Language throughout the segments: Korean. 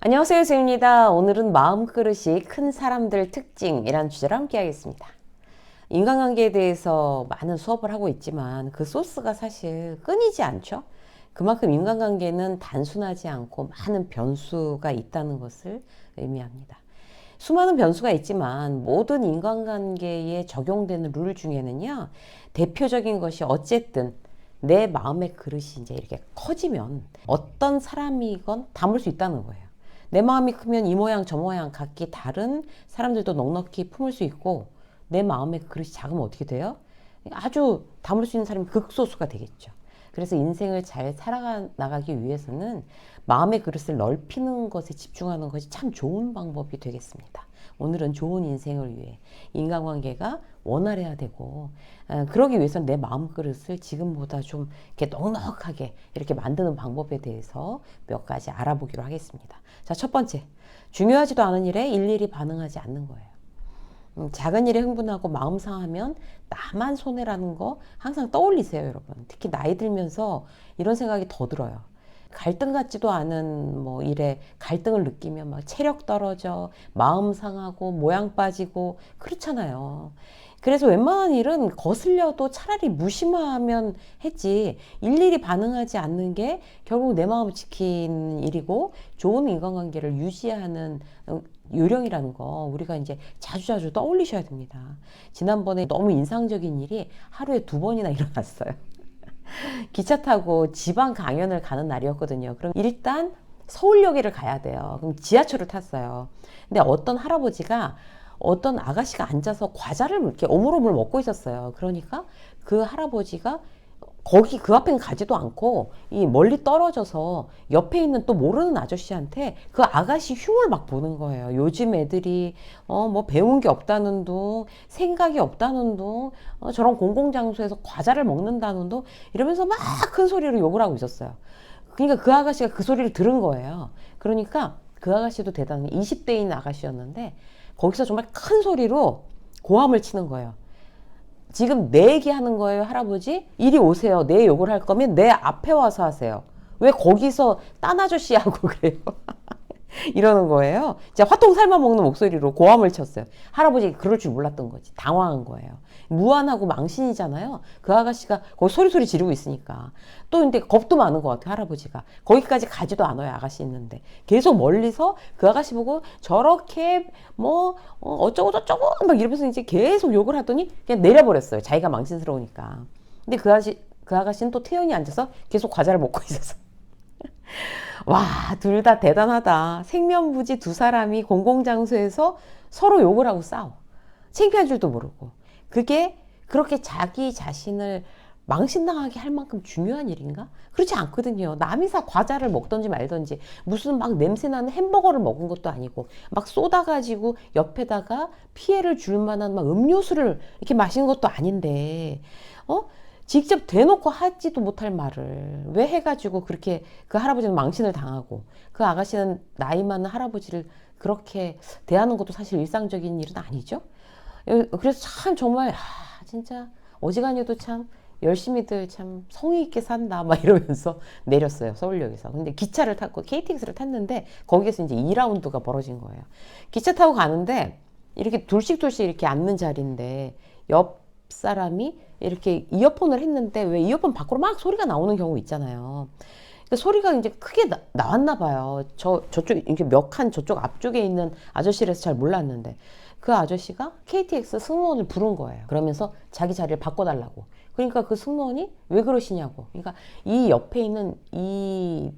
안녕하세요, 쌤입니다. 오늘은 마음그릇이 큰 사람들 특징이라는 주제로 함께 하겠습니다. 인간관계에 대해서 많은 수업을 하고 있지만 그 소스가 사실 끊이지 않죠? 그만큼 인간관계는 단순하지 않고 많은 변수가 있다는 것을 의미합니다. 수많은 변수가 있지만 모든 인간관계에 적용되는 룰 중에는요, 대표적인 것이 어쨌든 내 마음의 그릇이 이제 이렇게 커지면 어떤 사람이건 담을 수 있다는 거예요. 내 마음이 크면 이 모양 저 모양 각기 다른 사람들도 넉넉히 품을 수 있고, 내 마음의 그릇이 작으면 어떻게 돼요? 아주 담을 수 있는 사람이 극소수가 되겠죠. 그래서 인생을 잘 살아나가기 위해서는 마음의 그릇을 넓히는 것에 집중하는 것이 참 좋은 방법이 되겠습니다. 오늘은 좋은 인생을 위해 인간관계가 원활해야 되고, 그러기 위해서는 내 마음 그릇을 지금보다 좀 이렇게 넉넉하게 이렇게 만드는 방법에 대해서 몇 가지 알아보기로 하겠습니다. 자, 첫 번째, 중요하지도 않은 일에 일일이 반응하지 않는 거예요. 작은 일에 흥분하고 마음 상하면 나만 손해라는 거 항상 떠올리세요, 여러분. 특히 나이 들면서 이런 생각이 더 들어요. 갈등 같지도 않은 뭐 일에 갈등을 느끼면 막 체력 떨어져, 마음 상하고 모양 빠지고 그렇잖아요. 그래서 웬만한 일은 거슬려도 차라리 무심하면 했지, 일일이 반응하지 않는 게 결국 내 마음을 지키는 일이고 좋은 인간관계를 유지하는 요령이라는 거 우리가 이제 자주자주 떠올리셔야 됩니다. 지난번에 너무 인상적인 일이 하루에 2번이나 일어났어요. 기차 타고 지방 강연을 가는 날이었거든요. 그럼 일단 서울역에를 가야 돼요. 그럼 지하철을 탔어요. 근데 어떤 할아버지가 어떤 아가씨가 앉아서 과자를 이렇게 오물오물 먹고 있었어요. 그러니까 그 할아버지가 거기 그 앞엔 가지도 않고 이 멀리 떨어져서 옆에 있는 또 모르는 아저씨한테 그 아가씨 흉을 막 보는 거예요. 요즘 애들이 뭐 배운 게 없다는 둥, 생각이 없다는 둥, 저런 공공장소에서 과자를 먹는다는 둥 이러면서 막 큰 소리로 욕을 하고 있었어요. 그러니까 그 아가씨가 그 소리를 들은 거예요. 그러니까 그 아가씨도 대단한 20대인 아가씨였는데 거기서 정말 큰 소리로 고함을 치는 거예요. 지금 내 얘기하는 거예요, 할아버지? 이리 오세요. 내 욕을 할 거면 내 앞에 와서 하세요. 왜 거기서 딴 아저씨하고 그래요? 이러는 거예요. 진짜 화통 삶아 먹는 목소리로 고함을 쳤어요. 할아버지가 그럴 줄 몰랐던 거지. 당황한 거예요. 무안하고 망신이잖아요. 그 아가씨가 거기 소리소리 지르고 있으니까. 또 근데 겁도 많은 것 같아요, 할아버지가. 거기까지 가지도 않아요, 아가씨 있는데. 계속 멀리서 그 아가씨 보고 저렇게 뭐 어쩌고 저쩌고 막 이러면서 이제 계속 욕을 하더니 그냥 내려버렸어요. 자기가 망신스러우니까. 근데 그 아가씨는 또 태연히 앉아서 계속 과자를 먹고 있었어. 와, 둘 다 대단하다. 생면부지 두 사람이 공공장소에서 서로 욕을 하고 싸워. 창피한 줄도 모르고. 그게 그렇게 자기 자신을 망신당하게 할 만큼 중요한 일인가? 그렇지 않거든요. 남이사 과자를 먹던지 말던지 무슨 막 냄새나는 햄버거를 먹은 것도 아니고 막 쏟아가지고 옆에다가 피해를 줄 만한 막 음료수를 이렇게 마시는 것도 아닌데 직접 대놓고 하지도 못할 말을 왜 해가지고 그렇게 그 할아버지는 망신을 당하고 그 아가씨는 나이 많은 할아버지를 그렇게 대하는 것도 사실 일상적인 일은 아니죠. 그래서 참 정말 진짜 어지간해도 참 열심히들 참 성의 있게 산다 막 이러면서 내렸어요, 서울역에서. 근데 기차를 탔고 KTX를 탔는데 거기에서 이제 2라운드가 벌어진 거예요. 기차 타고 가는데 이렇게 둘씩 이렇게 앉는 자리인데 옆 사람이 이렇게 이어폰을 했는데 왜 이어폰 밖으로 막 소리가 나오는 경우 있잖아요. 그 소리가 이제 크게 나왔나 봐요. 저쪽 이렇게 몇 칸 저쪽 앞쪽에 있는 아저씨라서 잘 몰랐는데 그 아저씨가 KTX 승무원을 부른 거예요. 그러면서 자기 자리를 바꿔달라고. 그러니까 그 승무원이 왜 그러시냐고. 그러니까 이 옆에 있는 이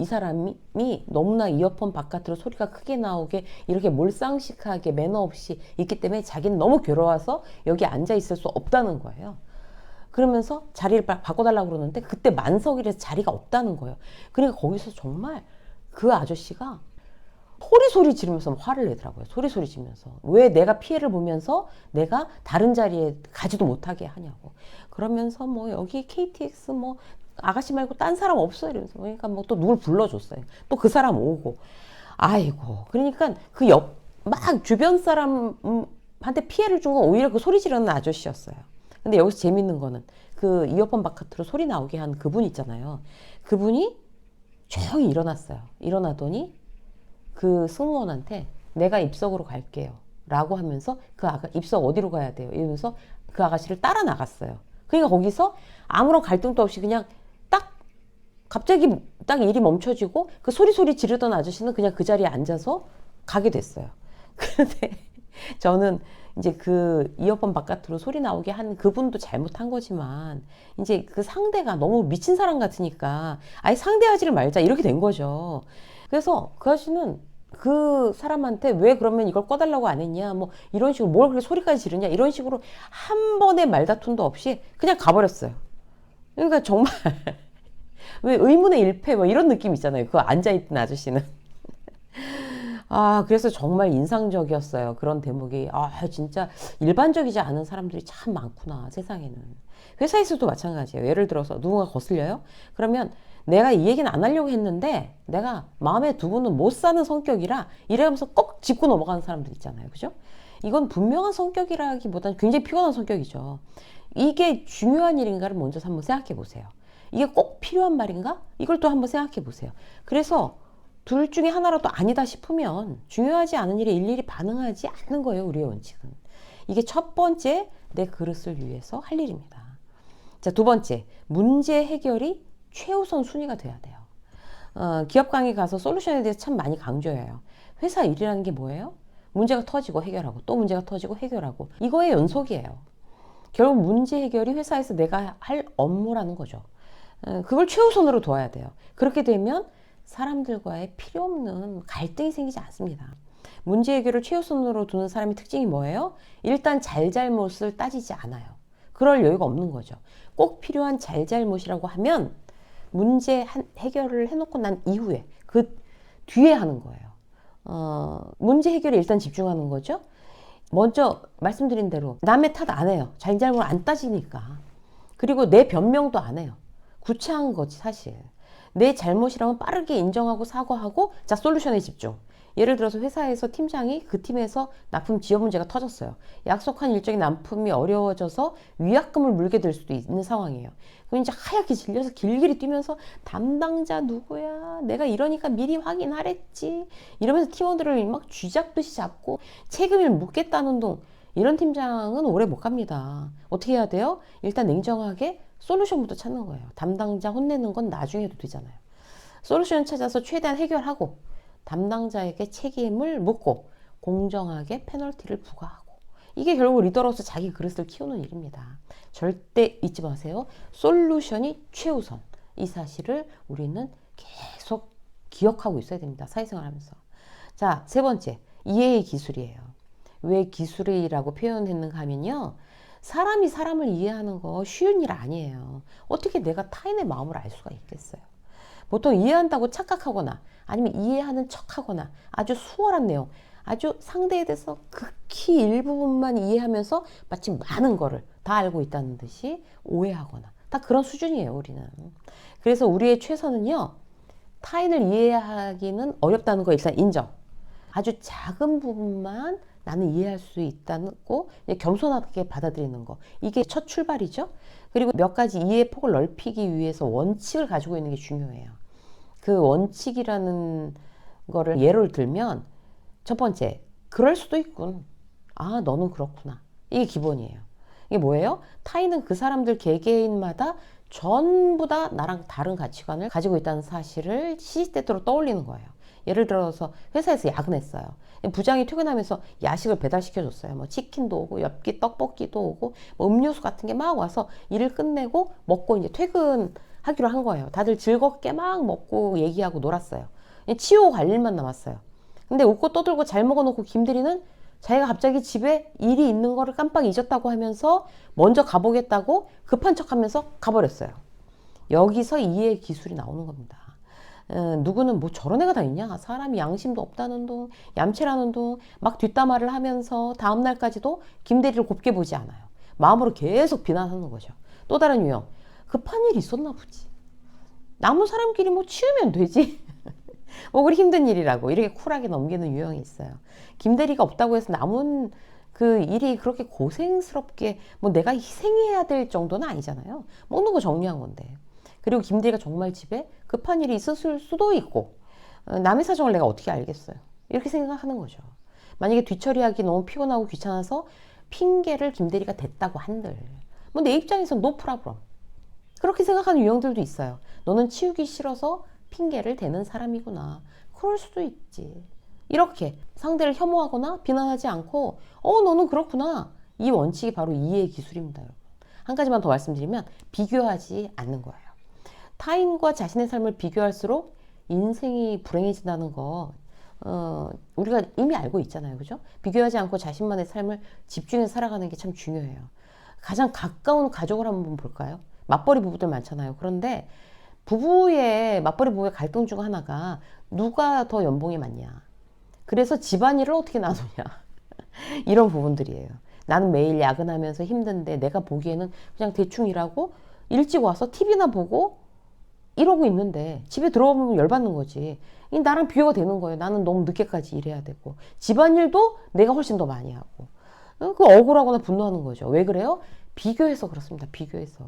사람이 너무나 이어폰 바깥으로 소리가 크게 나오게 이렇게 몰상식하게 매너 없이 있기 때문에 자기는 너무 괴로워서 여기 앉아 있을 수 없다는 거예요. 그러면서 자리를 바꿔달라고 그러는데 그때 만석이라서 자리가 없다는 거예요. 그러니까 거기서 정말 그 아저씨가 소리 지르면서 화를 내더라고요. 소리 지르면서. 왜 내가 피해를 보면서 내가 다른 자리에 가지도 못하게 하냐고. 그러면서 뭐 여기 KTX 뭐 아가씨 말고 딴 사람 없어 이러면서 그러니까 뭐 또 누굴 불러줬어요. 또 그 사람 오고 아이고 그러니까 그 옆 막 주변 사람한테 피해를 준 건 오히려 그 소리 지르는 아저씨였어요. 근데 여기서 재밌는 거는 그 이어폰 바깥으로 소리 나오게 한 그분 있잖아요. 그분이 조용히 일어났어요. 일어나더니 그 승무원한테 내가 입석으로 갈게요 라고 하면서 그 입석 어디로 가야 돼요 이러면서 그 아가씨를 따라 나갔어요. 그러니까 거기서 아무런 갈등도 없이 그냥 딱 갑자기 딱 일이 멈춰지고 그 소리 지르던 아저씨는 그냥 그 자리에 앉아서 가게 됐어요. 그런데 저는 이제 그 이어폰 바깥으로 소리 나오게 한 그분도 잘못한 거지만 이제 그 상대가 너무 미친 사람 같으니까 아예 상대하지를 말자 이렇게 된 거죠. 그래서 그 아저씨는 그 사람한테 왜 그러면 이걸 꺼달라고 안 했냐 뭐 이런 식으로 뭘 그렇게 소리까지 지르냐 이런 식으로 한 번의 말다툼도 없이 그냥 가버렸어요. 그러니까 정말 왜 의문의 일패 뭐 이런 느낌 있잖아요. 그 앉아있던 아저씨는. 아, 그래서 정말 인상적이었어요. 그런 대목이. 아, 진짜 일반적이지 않은 사람들이 참 많구나, 세상에는. 회사에서도 마찬가지예요. 예를 들어서 누군가 거슬려요? 그러면 내가 이 얘기는 안 하려고 했는데 내가 마음에 두고는 못 사는 성격이라 이래가면서 꼭 짚고 넘어가는 사람들 있잖아요. 그죠? 이건 분명한 성격이라기보다는 굉장히 피곤한 성격이죠. 이게 중요한 일인가를 먼저 한번 생각해 보세요. 이게 꼭 필요한 말인가? 이걸 또 한번 생각해 보세요. 그래서 둘 중에 하나라도 아니다 싶으면 중요하지 않은 일에 일일이 반응하지 않는 거예요. 우리의 원칙은. 이게 첫 번째 내 그릇을 위해서 할 일입니다. 자, 두 번째, 문제 해결이 최우선 순위가 돼야 돼요. 기업 강의 가서 솔루션에 대해서 참 많이 강조해요. 회사 일이라는 게 뭐예요? 문제가 터지고 해결하고 또 문제가 터지고 해결하고 이거의 연속이에요. 결국 문제 해결이 회사에서 내가 할 업무라는 거죠. 그걸 최우선으로 둬야 돼요. 그렇게 되면 사람들과의 필요 없는 갈등이 생기지 않습니다. 문제 해결을 최우선으로 두는 사람의 특징이 뭐예요? 일단 잘잘못을 따지지 않아요. 그럴 여유가 없는 거죠. 꼭 필요한 잘잘못이라고 하면 문제 해결을 해놓고 난 이후에 그 뒤에 하는 거예요. 문제 해결에 일단 집중하는 거죠. 먼저 말씀드린 대로 남의 탓 안 해요. 잘잘못 안 따지니까. 그리고 내 변명도 안 해요. 구차한 거지 사실. 내 잘못이라면 빠르게 인정하고 사과하고 자 솔루션에 집중. 예를 들어서 회사에서 팀장이 그 팀에서 납품 지연 문제가 터졌어요. 약속한 일정이 납품이 어려워져서 위약금을 물게 될 수도 있는 상황이에요. 그럼 이제 하얗게 질려서 길길이 뛰면서 담당자 누구야? 내가 이러니까 미리 확인하랬지. 이러면서 팀원들을 막 쥐잡듯이 잡고 책임을 묻겠다는 둥. 이런 팀장은 오래 못 갑니다. 어떻게 해야 돼요? 일단 냉정하게 솔루션부터 찾는 거예요. 담당자 혼내는 건 나중에 해도 되잖아요. 솔루션 찾아서 최대한 해결하고 담당자에게 책임을 묻고 공정하게 페널티를 부과하고 이게 결국 리더로서 자기 그릇을 키우는 일입니다. 절대 잊지 마세요. 솔루션이 최우선. 이 사실을 우리는 계속 기억하고 있어야 됩니다. 사회생활 하면서. 자, 세 번째. 이해의 기술이에요. 왜 기술이라고 표현했는가 하면요. 사람이 사람을 이해하는 거 쉬운 일 아니에요. 어떻게 내가 타인의 마음을 알 수가 있겠어요. 보통 이해한다고 착각하거나 아니면 이해하는 척하거나 아주 수월한 내용, 아주 상대에 대해서 극히 일부분만 이해하면서 마치 많은 거를 다 알고 있다는 듯이 오해하거나 다 그런 수준이에요, 우리는. 그래서 우리의 최선은요. 타인을 이해하기는 어렵다는 거 일단 인정. 아주 작은 부분만 나는 이해할 수 있다는 거, 겸손하게 받아들이는 거. 이게 첫 출발이죠. 그리고 몇 가지 이해 폭을 넓히기 위해서 원칙을 가지고 있는 게 중요해요. 그 원칙이라는 거를 예를 들면 첫 번째, 그럴 수도 있군. 아, 너는 그렇구나. 이게 기본이에요. 이게 뭐예요? 타인은 그 사람들 개개인마다 전부 다 나랑 다른 가치관을 가지고 있다는 사실을 시시때때로 떠올리는 거예요. 예를 들어서 회사에서 야근했어요. 부장이 퇴근하면서 야식을 배달시켜줬어요. 뭐 치킨도 오고 엽기 떡볶이도 오고 뭐 음료수 같은 게 막 와서 일을 끝내고 먹고 이제 퇴근하기로 한 거예요. 다들 즐겁게 막 먹고 얘기하고 놀았어요. 치우고 갈 일만 남았어요. 근데 웃고 떠들고 잘 먹어놓고 김대리는 자기가 갑자기 집에 일이 있는 거를 깜빡 잊었다고 하면서 먼저 가보겠다고 급한 척하면서 가버렸어요. 여기서 이해의 기술이 나오는 겁니다. 누구는 뭐 저런 애가 다 있냐? 사람이 양심도 없다는 둥, 얌체라는 둥, 막 뒷담화를 하면서 다음날까지도 김대리를 곱게 보지 않아요. 마음으로 계속 비난하는 거죠. 또 다른 유형, 급한 일이 있었나 보지. 남은 사람끼리 뭐 치우면 되지. 뭐 그리 힘든 일이라고 이렇게 쿨하게 넘기는 유형이 있어요. 김대리가 없다고 해서 남은 그 일이 그렇게 고생스럽게 뭐 내가 희생해야 될 정도는 아니잖아요. 먹는 거 정리한 건데. 그리고 김대리가 정말 집에 급한 일이 있었을 수도 있고 남의 사정을 내가 어떻게 알겠어요. 이렇게 생각하는 거죠. 만약에 뒤처리하기 너무 피곤하고 귀찮아서 핑계를 김대리가 댔다고 한들 뭐 내 입장에서 노 프라블럼. 그렇게 생각하는 유형들도 있어요. 너는 치우기 싫어서 핑계를 대는 사람이구나. 그럴 수도 있지. 이렇게 상대를 혐오하거나 비난하지 않고 너는 그렇구나. 이 원칙이 바로 이해의 기술입니다. 여러분. 한 가지만 더 말씀드리면 비교하지 않는 거예요. 타인과 자신의 삶을 비교할수록 인생이 불행해진다는 거 우리가 이미 알고 있잖아요. 그죠? 비교하지 않고 자신만의 삶을 집중해서 살아가는 게 참 중요해요. 가장 가까운 가족을 한번 볼까요? 맞벌이 부부들 많잖아요. 그런데 맞벌이 부부의 갈등 중 하나가 누가 더 연봉이 많냐. 그래서 집안일을 어떻게 나누냐. 이런 부분들이에요. 나는 매일 야근하면서 힘든데 내가 보기에는 그냥 대충 일하고 일찍 와서 TV나 보고 이러고 있는데 집에 들어오면 열받는 거지. 나랑 비교가 되는 거예요. 나는 너무 늦게까지 일해야 되고 집안일도 내가 훨씬 더 많이 하고 그 억울하거나 분노하는 거죠. 왜 그래요? 비교해서 그렇습니다. 비교해서.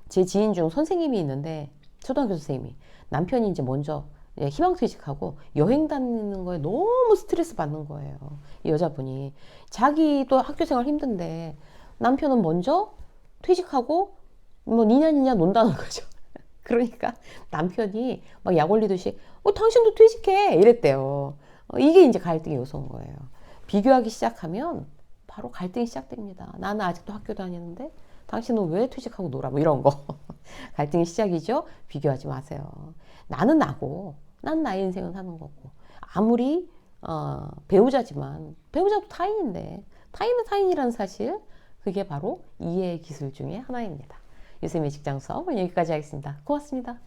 제 지인 중 선생님이 있는데 초등학교 선생님이 남편이 이제 먼저 희망퇴직하고 여행 다니는 거에 너무 스트레스 받는 거예요. 이 여자분이. 자기도 학교 생활 힘든데 남편은 먼저 퇴직하고 뭐 니냐니냐 논다는 거죠. 그러니까 남편이 막 약 올리듯이 당신도 퇴직해 이랬대요. 이게 이제 갈등의 요소인 거예요. 비교하기 시작하면 바로 갈등이 시작됩니다. 나는 아직도 학교 다니는데 당신은 왜 퇴직하고 놀아? 뭐 이런 거. 갈등의 시작이죠. 비교하지 마세요. 나는 나고 난 나의 인생을 사는 거고 아무리 배우자지만 배우자도 타인인데 타인은 타인이라는 사실 그게 바로 이해의 기술 중에 하나입니다. 유쌤의 직장 수업은 여기까지 하겠습니다. 고맙습니다.